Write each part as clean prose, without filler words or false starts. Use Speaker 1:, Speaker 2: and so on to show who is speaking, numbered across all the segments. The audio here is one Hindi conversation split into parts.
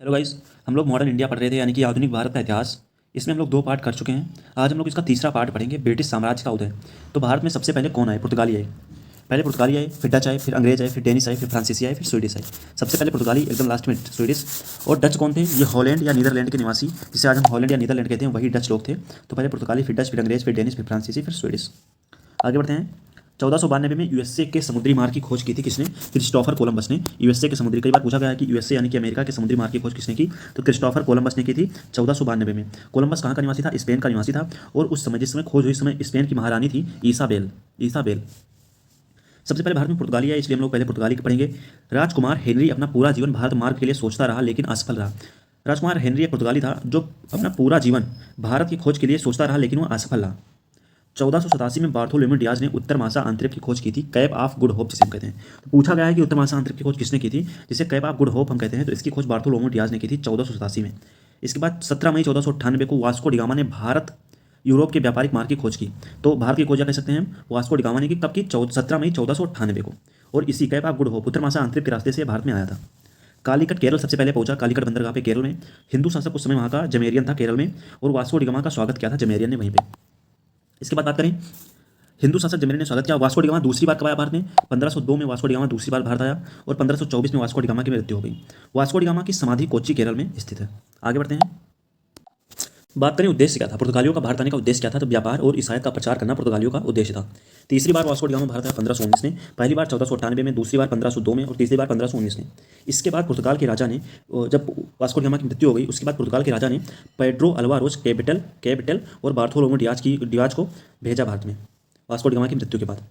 Speaker 1: Hello guys. हम लोग मॉडर्न इंडिया पढ़ रहे थे, यानी कि आधुनिक भारत का इतिहास। इसमें हम लोग 2 पार्ट कर चुके हैं। आज हम लोग इसका तीसरा पार्ट पढ़ेंगे, ब्रिटिश साम्राज्य का उदय। तो भारत में सबसे पहले कौन आए? पुर्तगाली आए। पहले पुर्तगाली आए, फिर डच आए, फिर अंग्रेज आए, फिर डेनिश आए, फिर फ्रांसीसी आए, फिर स्वीडिश आए। सबसे पहले पुर्तगाली, एकदम लास्ट में स्वीडिश। और डच कौन थे? ये हॉलैंड या नीदरलैंड के निवासी, जिसे आज हम हॉलैंड या नीदरलैंड कहते हैं, वही डच लोग थे। तो पहले पुर्तगाली, फिर डच, फिर अंग्रेज, फिर डेनिश, फिर फ्रांसीसी, फिर स्वीडिश। आगे बढ़ते हैं। 1492 में यूएसए के समुद्री मार्ग की खोज की थी किसने? क्रिस्टोफर कोलंबस ने। यूएसए के समुद्री, कई बार पूछा गया है कि यूएसए यानी कि अमेरिका के समुद्री मार्ग की खोज किसने की? तो क्रिस्टोफर कोलंबस ने की थी 1492 में। कोलंबस कहाँ का निवासी था? स्पेन का निवासी था। और उस समय, जिस समय खोज हुई, समय स्पेन की महारानी थी ईसाबेल। ईसाबेल। सबसे पहले भारत में पुर्तगाली है, इसलिए हम लोग पहले पुर्तगाली के पढ़ेंगे। राजकुमार हेनरी अपना पूरा जीवन भारत मार्ग के लिए सोचता रहा, लेकिन असफल रहा। राजकुमार हेनरी एक पुर्तगाली था जो अपना पूरा जीवन भारत की खोज के लिए सोचता रहा, लेकिन वह असफल रहा। 1487 में बार्थोलोमेव डियाज ने उत्तर महासा अंतरिक्ष की खोज की थी, कैप ऑफ गुड होप जिसे हम कहते हैं। तो पूछा गया है कि उत्तर महासा अंतरिक्ष की खोज किसने की थी, जिसे कैप ऑफ गुड होप हम कहते हैं। तो इसकी खोज बार्थोलोमेव डियाज ने की थी 1487 में। इसके बाद 17 मई 1498 को वास्को डिगामा ने भारत यूरोप के व्यापारिक मार्ग की खोज की। तो भारत की खोज क्या कह सकते हैं हम? वास्को डिगामा ने की, कब की? 17 मई 1498 को। और इसी कैप ऑफ गुड होप उत्तर महासा अंतरिक्ष के रास्ते से भारत में आया था। कालीकट केरल सबसे पहले पहुंचा, कालीकट बंदरगाह पे केरल में। हिंदू शासक उस समय वहाँ का जमेरियन था केरल में, और वास्को डिगामा का स्वागत किया था जमेरियन ने वहीं पे। इसके बाद बात करें, हिंदू शासक जमेरियन ने स्वागत किया। वास्को डिगामा दूसरी बार कब आया भारत में? 1502 में वास्को डिगामा दूसरी बार भारत आया, और 1524 में वास्को डिगामा की मृत्यु हो गई। वास्को डिगामा की समाधि कोच्चि केरल में स्थित है। आगे बढ़ते हैं। बात करें उद्देश्य क्या था, पुर्तगालियों का भारत आने का उद्देश्य क्या था? तो व्यापार और ईसाईयत का प्रचार करना पुर्तगालियों का उद्देश्य था। तीसरी बार वास्को डिगामा भारत आया 1519 में, पहली बार 1498 में, दूसरी बार 1502 में, और तीसरी बार 1519 में। इसके बाद पुर्तगाल के राजा ने, जब वास्को डिगामा की मृत्यु हो गई, उसके बाद पुर्तगाल के राजा ने पेड्रो अल्वारोज कैपिटल कैपिटल और बार्थोलोमेव डियाज को भेजा भारत में। वास्को डिगामा की मृत्यु के बाद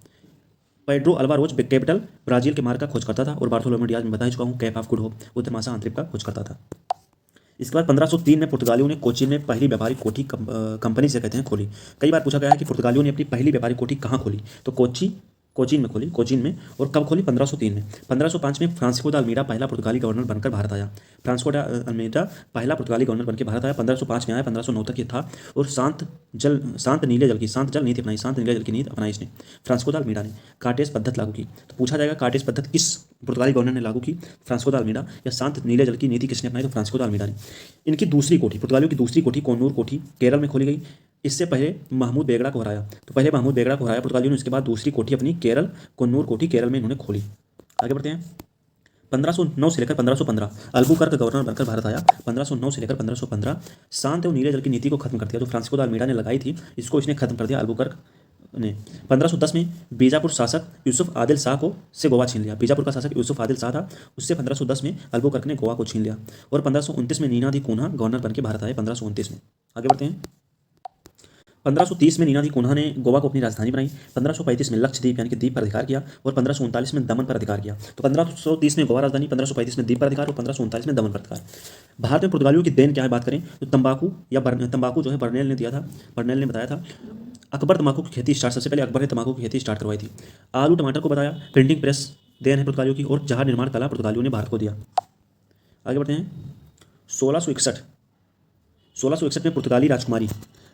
Speaker 1: पेड्रो अल्वारोज कैपिटल ब्राजील के मार्ग का खोज करता था, और बार्थोलोमेव डियाज, मैं बता चुका हूँ, कैप ऑफ गुड होप उत्तर महासा अंतरिक्ष का खोज करता था। इसके बाद 1503 में पुर्तगालियों ने कोचीन में पहली व्यापारिक कोठी कंपनी से कहते हैं खोली। कई बार पूछा गया है कि पुर्तगालियों ने अपनी पहली व्यापारिक कोठी कहाँ खोली? तो कोचीन में खोली, कोचीन में। और कब खोली? 1503 में। 1505 में फ्रांसिस्को द अल्मीडा पहला पुर्तगाली गवर्नर बनकर भारत आया। फ्रांसिस्को द अल्मीडा पहला पुर्तगाली गवर्नर बनकर भारत आया, 1505 में आया, 1509 तक ये था। और शांत जल नीति अपनाई, शांत नीले जल की नीति अपनाई इसने, फ्रांसिस्को द अल्मीडा ने। कार्टेज पद्धति लागू की। तो पूछा जाएगा कार्टेज पद्धति किस पुर्तगाली गवर्नर ने लागू की? Francisco de Almeida. या शांत नीले जल की नीति किसने अपनाई? तो फ्रांसिस्को द अल्मीडा ने। इनकी दूसरी कोठी, पुर्तगालियों की दूसरी कोठी कोन्नूर कोठी केरल में खोली गई। इससे पहले महमूद बेगड़ा को हराया। तो पहले महमूद बेगड़ा को हराया पुर्तगालियों ने, उसके बाद दूसरी कोठी अपनी केरल, कोन्नूर कोठी केरल में इन्होंने खोली। आगे बढ़ते हैं। 1509 से लेकर 1515 अल्बुकर्क गवर्नर बनकर भारत आया। 1509 से लेकर 1515 शांत एवं नीले जल की नीति को खत्म कर दिया, जो फ्रांसिस्को द अल्मीडा ने लगाई थी, इसको इसने खत्म कर दिया अल्बुकर्क ने। 1510 में बीजापुर शासक यूसुफ आदिल शाह को से गोवा छीन लिया। बीजापुर का शासक यूसुफ आदिल शाह था, उससे 1510 में अल्बुकर्क ने गोवा को छीन लिया। और 1529 में नीना दी कुन्हा गवर्नर बनकर भारत आए, 1529 में। आगे बढ़ते हैं। 1530 में नीना दी कुन्हा ने गोवा को अपनी राजधानी बनाई। 1535 में लक्षद्वीप यानी कि द्वीप पर अधिकार किया, और 1539 में दमन पर अधिकार किया। तो 1530 में गोवा राजधानी, 1535 में द्वीप पर अधिकार, और 1539 में दमन पर अधिकार। भारत में पुर्तगालियों की देन क्या है बात करें तो तंबाकू जो है बर्नेल ने दिया था, बर्नेल ने बताया था। अकबर तंबाकू की खेती स्टार्ट, सबसे पहले अकबर ने तंबाकू की खेती स्टार्ट करवाई थी। आलू टमाटर को बताया। प्रिंटिंग प्रेस देन है पुर्तगालियों की, और जहाज निर्माण कला पुर्तगालियों ने भारत को दिया। आगे बढ़ते हैं। 1661 में पुर्तगाली राजकुमारी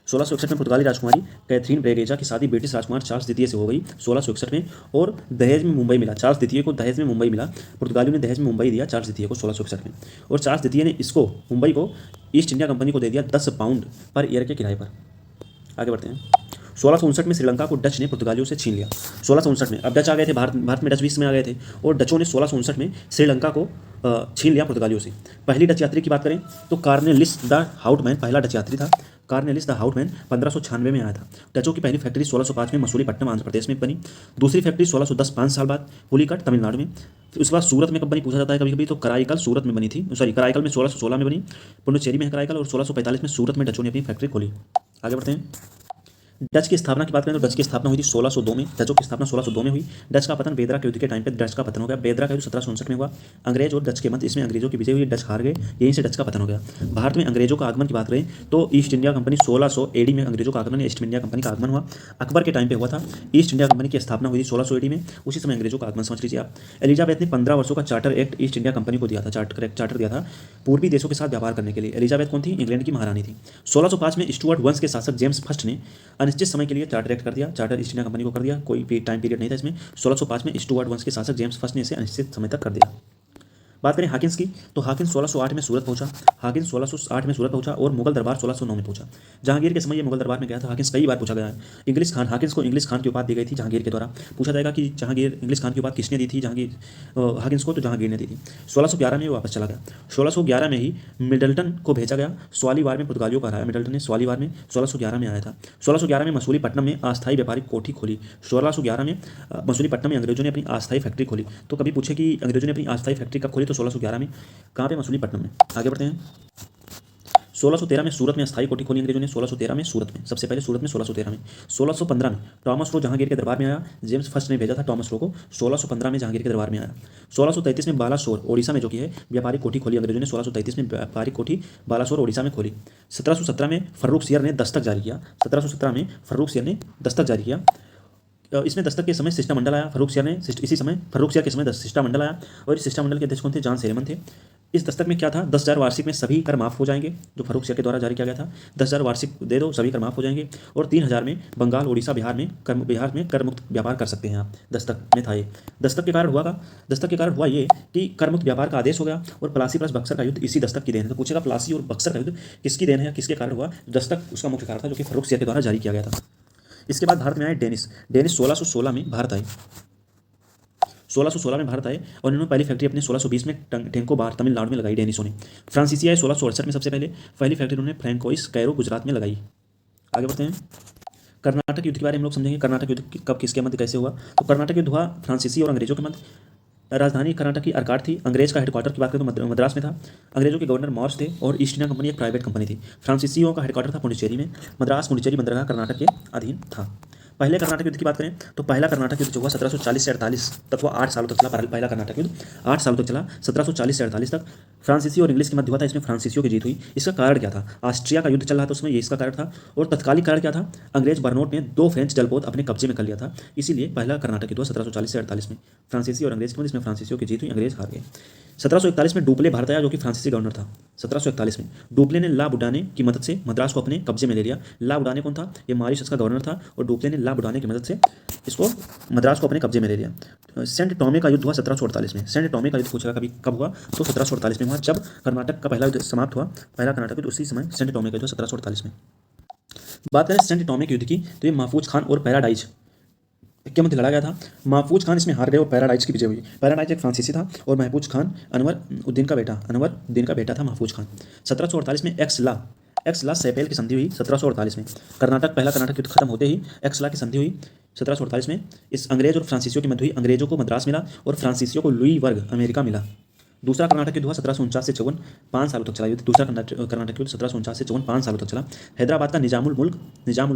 Speaker 1: 1661 में पुर्तगाली राजकुमारी कैथरीन ब्रेगेजा की शादी ब्रिटिश राजकुमार चार्ल्स द्वितीय से हो गई 1661 में, और दहेज में मुंबई मिला। चार्ल्स द्वितीय को दहेज में मुंबई मिला, पुर्तगालियों ने दहेज में मुंबई दिया चार्ल्स द्वितीय को 1661 में। और चार्ल्स द्वितीय ने इसको, मुंबई को, ईस्ट इंडिया कंपनी को दे दिया 10 पाउंड पर ईयर के किराए पर। आगे बढ़ते हैं। 1659 में श्रीलंका को डच ने पुर्तगालियों से छीन लिया। 1659 में, अब डच आ गए थे भारत में, डच 20 में आ गए थे, और डचों ने 1659 में श्रीलंका को छीन लिया पुर्तगालियों से। पहली डच यात्री की बात करें तो कार्नेलिस द हाउटमैन पहला डच यात्री था। कार्नेलिस द हाउटमैन 1596 में आया था। डचों की पहली फैक्ट्री 1605 में मसूलीपट्टनम आंध्र प्रदेश में बनी। दूसरी फैक्ट्री 1610 5 साल बाद पुलिकट तमिलनाडु में। फिर उसके बाद सूरत में कब बनी पूछा जाता है कभी कभी, तो कराईकल सूरत में बनी थी, कराईकल में 1616 में बनी, पुडुचेरी में है कराईकल, और 1645 में सूरत में डचों ने अपनी फैक्ट्री खोली। आगे बढ़ते हैं। डच की स्थापना की बात करें तो डच की स्थापना हुई थी 1602 में। डचों की स्थापना 1602 में हुई। डच का पतन बेदरा के युद्ध के टाइम पे डच का पतन हो गया। बेदरा का युद्ध 1759 में हुआ। अंग्रेज और डच के मध्य, इसमें अंग्रेजों की विजय हुई, डच हार गए, यहीं से डच का पतन हो गया। भारत में अंग्रेजों का आगमन की बात करें तो ईस्ट इंडिया कंपनी 1600 एडी में अंग्रेजों का आगमन, ईस्ट इंडिया कंपनी का आगमन हुआ। अकबर के टाइम पे हुआ था। ईस्ट इंडिया कंपनी की स्थापना हुई थी 1600 एडी में, उसी समय अंग्रेजों का आगमन समझ लीजिए आप। एलिजाबेथ ने 15 वर्षों का charter act east India company को दिया था, चार्टर दिया था पूर्वी देशों के साथ व्यापार करने के लिए। एलिजाबेथ कौन थी? इंग्लैंड की महारानी थी। 1605 में स्टुअर्ट वंश के शासक जेम्स फर्स्ट ने अनिश्चित समय के लिए चार्टर एक्ट कर दिया, चार्टर ईस्ट इंडिया कंपनी को कर दिया, कोई भी टाइम पीरियड नहीं था इसमें। 1605 में स्टुअर्ट वंश के शासक जेम्स फर्स्ट ने इसे अनिश्चित समय तक कर दिया। बात करें हाकिन्स की, तो हाकिन्स 1608 में सूरत पहुंचा। हाकिन्स 1608 में सूरत पहुंचा और मुगल दरबार 1609 में पहुंचा। जहांगीर के समय ये मुगल दरबार में गया था। हाकिन्स कई बार पूछा गया है। इंग्लिश खान, हाकिन्स को इंग्लिश खान की उपाधि दी गई थी जहांगीर के द्वारा। पूछा जाएगा कि जहांगीर, इंग्लिश खान की उपाधि किसने दी थी हाकिन्स को, तो जहांगीर ने दी थी। 1611 में वापस चला गया। 1611 में ही मिडल्टन को भेजा गया। स्वाली वार में पुर्तगालियों को हराया मिडल्टन ने। स्वाली वार में 1611 में आया था। 1611 में मसूलीपट्टनम में अस्थायी व्यापारिक कोठी खोली। 1611 में मसूलीपट्टनम में अंग्रेजों ने अपनी अस्थायी फैक्ट्री खोली। तो कभी पूछे कि अंग्रेजों ने अपनी अस्थायी फैक्ट्री कब खोली, तो 1611 में। कहाँ पे? मसूलीपट्टनम में। आगे बढ़ते हैं। 1613 में सूरत में अस्थायी कोठी खोली अंग्रेजों ने। 1613 में सूरत में, सबसे पहले सूरत में 1613 में। 1615 में टॉमस रो जहांगीर के दरबार में आया। जेम्स फर्स्ट ने भेजा था टॉमस रो को। 1615 में जहांगीर के दरबार में आया। 1633 में बालासोर ओडिशा में जो कि है व्यापारिक कोठी खोली अंग्रेजों ने। 1633 में व्यापारिक कोठी बालासोर ओडिशा में खोली। 1717 में फर्रुख सियर ने दस्तक जारी किया। 1717 में फर्रुख सियर ने दस्तक जारी किया। इसमें दस्तक के समय शिष्टमंडल आया। फर्रुख सियर ने इसी समय फर्रुख सियर के समय शिष्टमंडल आया और इस शिष्टमंडल के अध्यक्ष कौन थे? जॉन सेरेमन थे। इस दस्तक में क्या था? 10,000 वार्षिक में सभी कर माफ हो जाएंगे, जो फर्रुख सियर के द्वारा जारी किया गया था। 10,000 वार्षिक दे दो, सभी कर माफ हो जाएंगे। और 3,000 में बंगाल, उड़ीसा, बिहार में कर मुक्त व्यापार कर सकते हैं आप। दस्तक में था ये। दस्तक के कारण हुआ ये कि कर मुक्त व्यापार का आदेश हो गया। और प्लासी प्लस बक्सर का युद्ध इसी दस्तक की देन है। तो पूछेगा प्लासी और बक्सर का युद्ध किसकी देन है या किसके कारण हुआ? दस्तक उसका मुख्य कारण था, जो कि फर्रुख सियर के द्वारा जारी किया गया था। इसके बाद भारत में आए डेनिस। 1616 में भारत आए। 1616 में भारत आए और इन्होंने पहली फैक्ट्री अपने 1620 में टेंको बार तमिलनाडु में लगाई डेनिसों ने। फ्रांसीसी आए 1668 में। सबसे पहले पहली फैक्ट्री उन्होंने फ्रैंकोइस कैरो गुजरात में लगाई। आगे बढ़ते हैं। कर्नाटक युद्ध के बारे में हम लोग समझेंगे। कर्नाटक युद्ध कब किसके मध्य कैसे हुआ? तो कर्नाटक युद्ध हुआ फ्रांसीसी और अंग्रेजों के मध्य। राजधानी कर्नाटक की अर्काट थी। अंग्रेज का हेडक्वार्टर की बात करें तो मद्रास में था। अंग्रेजों के गवर्नर मॉर्स थे और ईस्ट इंडिया कंपनी एक प्राइवेट कंपनी थी। फ्रांसीसियों का हेडक्वार्टर था पुडुचेरी में। मद्रास पुडुचेरी बंदरगाह कर्नाटक के अधीन था। पहले कर्नाटक युद्ध की बात करें तो पहला कर्नाटक युद्ध जो हुआ 1740 से 48 तक हुआ। 8 सालों तक चला पहला कर्नाटक युद्ध। 8 सालों तक चला, 1740 से 48 तक। फ्रांसीसी और इंग्लिश के मध्य हुआ था। इसमें फ्रांसीसियों की जीत हुई। इसका कारण क्या था? ऑस्ट्रिया का युद्ध चल रहा था उसमें, ये इसका कारण था। और तत्कालिक कारण क्या था? अंग्रेज बर्नोट ने 2 फ्रेंच जलपोत अपने कब्जे में कर लिया था। इसीलिए पहला कर्नाटक युद्ध हुआ 1740 से 48 में। फ्रांसीसी और अंग्रेज के मध्य, इसमें फ्रांसीसियों की जीत हुई, अंग्रेज हार गए। 1741 में डुप्ले भारत आया, जो कि फ्रांसीसी गवर्नर था। 1741 में डुप्ले ने ला बुडाने की मदद से मद्रास को अपने कब्जे में ले लिया। ला बुडाने कौन था? ये मॉरिशस का गवर्नर था और डुप्ले ने ला बुडाने की मदद से इसको मद्रास को अपने कब्जे में ले लिया। सेंट टॉमे का युद्ध हुआ 1748 में। सेंट टॉमे का युद्ध पूछेगा कभी कब हुआ, तो 1748 में हुआ, जब कर्नाटक का पहला युद्ध समाप्त हुआ। पहला कर्नाटक युद्ध उसी समय सेंट टॉमे का युद्ध 1748 में। बात करें सेंट टॉमे के युद्ध की, तो ये महफूज खान और पैराडाइज के मध्य लड़ा गया था। महफूज खान इसमें हार गए और पैराडाइज की विजय हुई। पैराडाइज एक फ्रांसीसी था और महफूज खान अनवर उद्दीन का बेटा था महफूज खान। 1748 में एक्सला सैपेल की संधि हुई। 1748 में पहला कर्नाटक युद्ध खत्म होते ही एक्सला की संधि हुई 1748 में। इस अंग्रेज और फ्रांसीसियों की मध्य हुई। अंग्रेजों को मद्रास मिला और फ्रांसीसियों को लुई वर्ग अमेरिका मिला। दूसरा कर्नाटक युद्ध हुआ 1749 से 54, 5 सालों तक चला युद्ध। दूसरा कर्नाटक युद्ध 1749 से 54, 5 सालों तक चला। हैदराबाद का निजामुल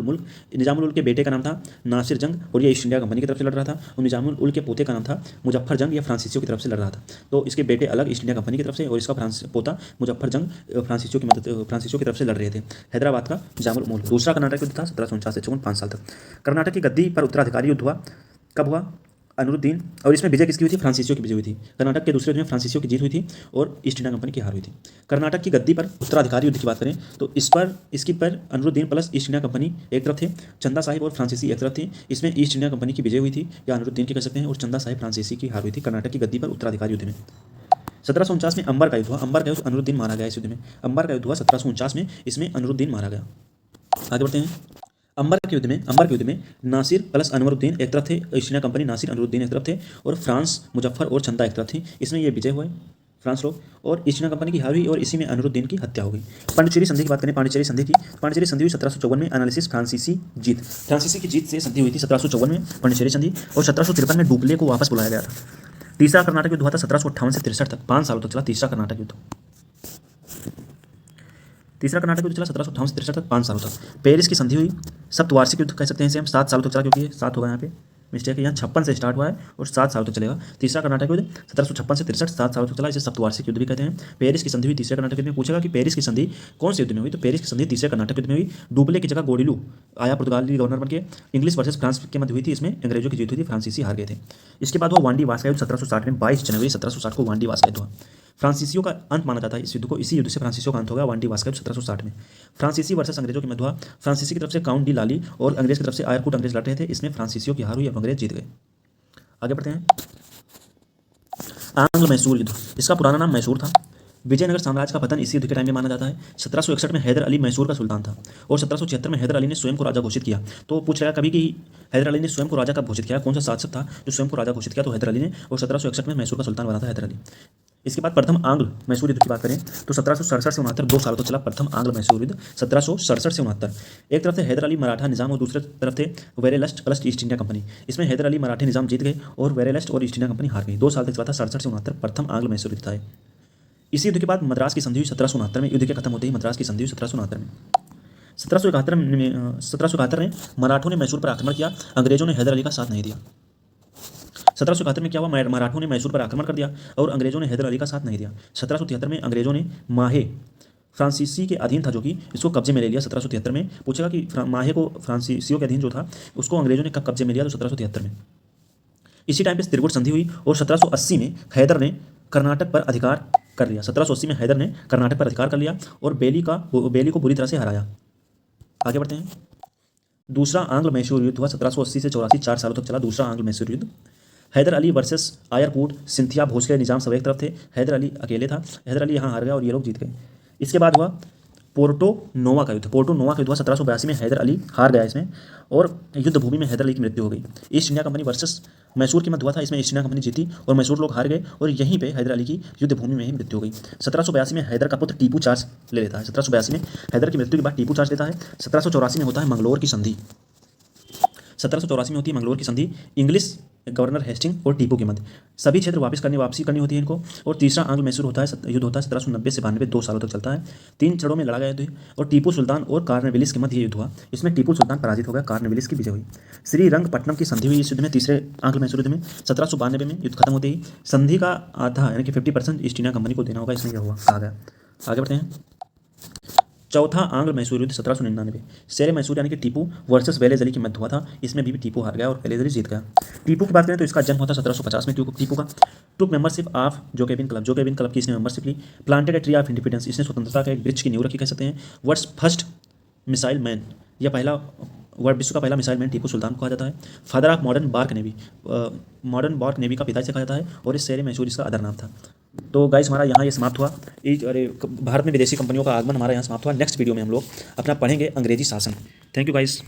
Speaker 1: मुल्क के बेटे का नाम था नासिर जंग और ये ईस्ट इंडिया कंपनी की तरफ से लड़ रहा था। और निजामुल उल के पोते का नाम था मुजफ्फर जंग, या फ्रांसीसियों की तरफ से लड़ रहा था। तो इसके बेटे अलग ईस्ट इंडिया कंपनी की तरफ से और इसका पोता मुजफ्फर जंग फ्रांसीसियों की तरफ से लड़ रहे थे। हैदराबाद का निजामुल मुल्क। दूसरा कर्नाटक युद्ध था 1749 से 54, 5 साल तक। कर्नाटक की गद्दी पर उत्तराधिकारी युद्ध हुआ। कब हुआ? अनुरुद्दीन। और इसमें विजय किसकी हुई थी? फ्रांसीसियों की विजय हुई थी। कर्नाटक के दूसरे युद्ध में फ्रांसीसियों की जीत हुई थी और ईस्ट इंडिया कंपनी की हार हुई थी। कर्नाटक की गद्दी पर उत्तराधिकारी युद्ध की बात करें तो इसकी पर अनुरुद्दीन प्लस ईस्ट इंडिया कंपनी एक तरफ थे, चंदा साहिब और फ्रांसीसी एक तरफ थे। इसमें ईस्ट इंडिया कंपनी की विजय हुई थी या अनुरुद्दीन की कह सकते हैं, और चंदा साहिब फ्रांसीसी की हार हुई थी कर्नाटक की गद्दी पर उत्तराधिकारी युद्ध में। 1749 में अंबर का युद्ध हुआ। अंबर का युद्ध अनुरुद्दीन मारा गया इस युद्ध में। अंबर का युद्ध हुआ 1749 में, इसमें अनुरुद्दीन मारा गया। आगे बढ़ते हैं। अंबर के युद्ध में नासिर प्लस अनवरुद्दीन एक तरफ थे, East India Company Nasir Anwaruddin एक तरफ थे, और फ्रांस मुजफ्फर और चंदा एक तरफ थी। इसमें ये विजय हुए फ्रांस लोग, और ईस्ट इंडिया कंपनी की हार हुई और इसी में अनवरुद्दीन की हत्या हो गई। पांडिचेरी संधि की बात करें, पांडिचेरी संधि हुई 1754 में। एनालिसिस फ्रांसीसी की जीत से संधि हुई थी 1754 में पांडिचेरी संधि, और 1753 में डुप्ले को वापस बुलाया गया था। तीसरा कर्नाटक युद्ध हुआ था 1758 से 63 तक, 5 सालों तक चला तीसरा कर्नाटक युद्ध। 1758 से 63 तक, 5 सालों तक। पेरिस की संधि हुई। सप्तवार्षिक युद्ध कह सकते हैं इसे हम, 7 सालों तक चला, क्योंकि 7 होगा यहाँ पे मिस्टेक है, यहाँ 56 से स्टार्ट हुआ है और 7 सालों तक चलेगा। तीसरा कर्नाटक युद्ध 1756 से 63, 7 सालों तक चला, इसे सप्तवार्षिक युद्ध भी कहते हैं। पेरिस की संधि हुई तीसरे कर्नाटक युद्ध में। पूछेगा कि पेरिस की संधि कौन से युद्ध में हुई, तो पेरिस की संधि तीसरे कर्नाटक युद्ध में हुई। डुप्ले की जगह गोडिलू आया पुर्तगाली गवर्नर बनके। इंग्लिश वर्सेस फ्रांस के मध्य हुई थी, इसमें अंग्रेजों की जीत हुई थी, फ्रांसीसी हार गए थे। इसके बाद हुआ वांडी वास का युद्ध 1760 में। 22 जनवरी 1760 को वांडी वास का युद्ध हुआ। फ्रांसीसियों का अंत माना जाता है इस युद्ध को, इसी युद्ध से फ्रांसीसियों का अंत हो गया, वांडी वास का युद्ध 1760 में। फ्रांसीसी वर्सेस अंग्रेजों के मध्य हुआ। फ्रांसीसी की तरफ से काउंट डी लाली और अंग्रेज की तरफ से आयरकूट अंग्रेज लड़ रहे थे, इसमें फ्रांसीसियों की हार हुई और अंग्रेज जीत गए। आगे बढ़ते हैं। आंग्ल मैसूर युद्ध, इसका पुराना नाम मैसूर था। विजयनगर साम्राज्य का पतन इसी युद्ध के टाइम में माना जाता है। 1761 में हैदर अली मैसूर का सुल्तान था और 1776 में हैदर अली ने स्वयं को राजा घोषित किया। तो पूछ रहा कभी कि हैदर अली ने स्वयं को राजा कब घोषित किया, कौन सा शासक था जो स्वयं को राजा घोषित किया, तो हैदर अली ने, और 1761 में मैसूर का सुल्तान बना था हैदर अली। इसके बाद प्रथम आंग्ल मैसूर युद्ध की बात करें तो 1767 से 69 2 सालों तक चला प्रथम आंग्ल मैसूर युद्ध, 1767 से 69। एक तरफ थे हैदर अली मराठा निजाम और दूसरे तरफ थे वेरेलस्ट प्लस ईस्ट इंडिया कंपनी। इसमें हैदर अली मराठी निजाम जीत गए और वेरेलस्ट और ईस्ट इंडिया कंपनी हार गई। 2 साल तक चला था 67 से 69 प्रथम आंग्ल मैसूर युद्ध था। इसी युद्ध के बाद मद्रास की संधि हुई 1769 में। युद्ध के खत्म होते ही मद्रास की संधि हुई 1769 में। 1771 में मराठों ने मैसूर पर आक्रमण किया, अंग्रेजों ने हैदर अली का साथ नहीं दिया। 1771 में क्या हुआ, मराठों ने मैसूर पर आक्रमण कर दिया और अंग्रेजों ने हैदर अली का साथ नहीं दिया। 1773 में अंग्रेजों ने माहे फ्रांसीसी के अधीन था, जो कि इसको कब्जे में ले लिया। 1773 में पूछेगा कि माहे को फ्रांसीसियों के अधीन जो था उसको अंग्रेजों ने कब कब्जे में लिया, तो 1773 में। इसी टाइम पे त्रिपुट संधि हुई और 1780 में हैदर ने कर्नाटक पर अधिकार कर लिया। 1780 में हैदर ने कर्नाटक पर अधिकार कर लिया और बेली को बुरी तरह से हराया। आगे बढ़ते हैं। दूसरा आंग्ल मैसूर युद्ध हुआ 1780 से 84, 4 सालों तक चला दूसरा आंग्ल मैसूर युद्ध। हैदर अली वर्सेस आयरकूट, सिंथिया, भोसले निजाम सब एक तरफ थे, हैदर अली अकेले था। हैदर अली यहाँ हार गया और ये लोग जीत गए। इसके बाद हुआ पोर्टो नोवा का युद्ध। पोर्टो नोवा का युद्ध हुआ 1782 में, हैदर अली हार गया इसमें और युद्ध भूमि में हैदर अली की मृत्यु हो गई। East India company versus Mysore की मध्य हुआ था, इसमें ईस्ट इंडिया कंपनी जीती और मैसूर लोग हार गए और यहीं पे हैदर अली की युद्ध भूमि में ही मृत्यु हो गई। 1782 में हैदर का पुत्र टीपू चार्ज ले लेता है। 1782 में हैदर की मृत्यु के बाद टीपू चार्ज लेता है। 1784 में होता है मंगलोर की संधि। 1784 में होती है मंगलोर की संधि, इंग्लिश गवर्नर हेस्टिंग और टीपू के मध्य। सभी क्षेत्र वापसी करनी होती है इनको। और तीसरा आंग्ल मैसूर होता है युद्ध होता है 1790 से 92, 2 सालों तक चलता है। 3 चरणों में लड़ा गया युद्ध और टीपू सुल्तान और कार्नवेलिस के मध्य ये युद्ध हुआ। इसमें टीपू सुल्तान पराजित हो गया, कार्नवेलिस की विजय हुई। श्रीरंगपट्टनम की संधि हुई इस युद्ध में, तीसरे आंग्ल मैसूर युद्ध में। 1792 में युद्ध खत्म होते ही संधि का आधा यानी कि 50% ईस्ट इंडिया कंपनी को देना होगा, इसमें यह हुआ आ गया। आगे बढ़ते हैं। चौथा आंग्ल मैसूर युद्ध 1799, शेर मैसूर यानी कि टीपू वर्सेस वेलेज अली के मध्य हुआ था। इसमें भी टीपू हार गया और वेलेज अली जीत गया। टीपू की बात करें तो इसका जन्म होता 1750 में। टीपू का took membership of Jacobin club की इसने मेंबरशिप ली। Planted a tree of independence, इसने स्वतंत्रता का एक वृक्ष की नींव रखी कह सकते हैं। वर्ड्स फर्स्ट मिसाइल मैन, यह पहला विश्व का पहला मिसाइल मैन टीपू सुल्तान को कहा जाता है। Father of modern bark navy का पिता से कहा जाता है और इस शेर मैसूर इसका अदर नाम था। तो गाइस हमारा यहाँ ये समाप्त हुआ। भारत में विदेशी कंपनियों का आगमन हमारा यहाँ समाप्त हुआ। नेक्स्ट वीडियो में हम लोग अपना पढ़ेंगे अंग्रेजी शासन। Thank you guys.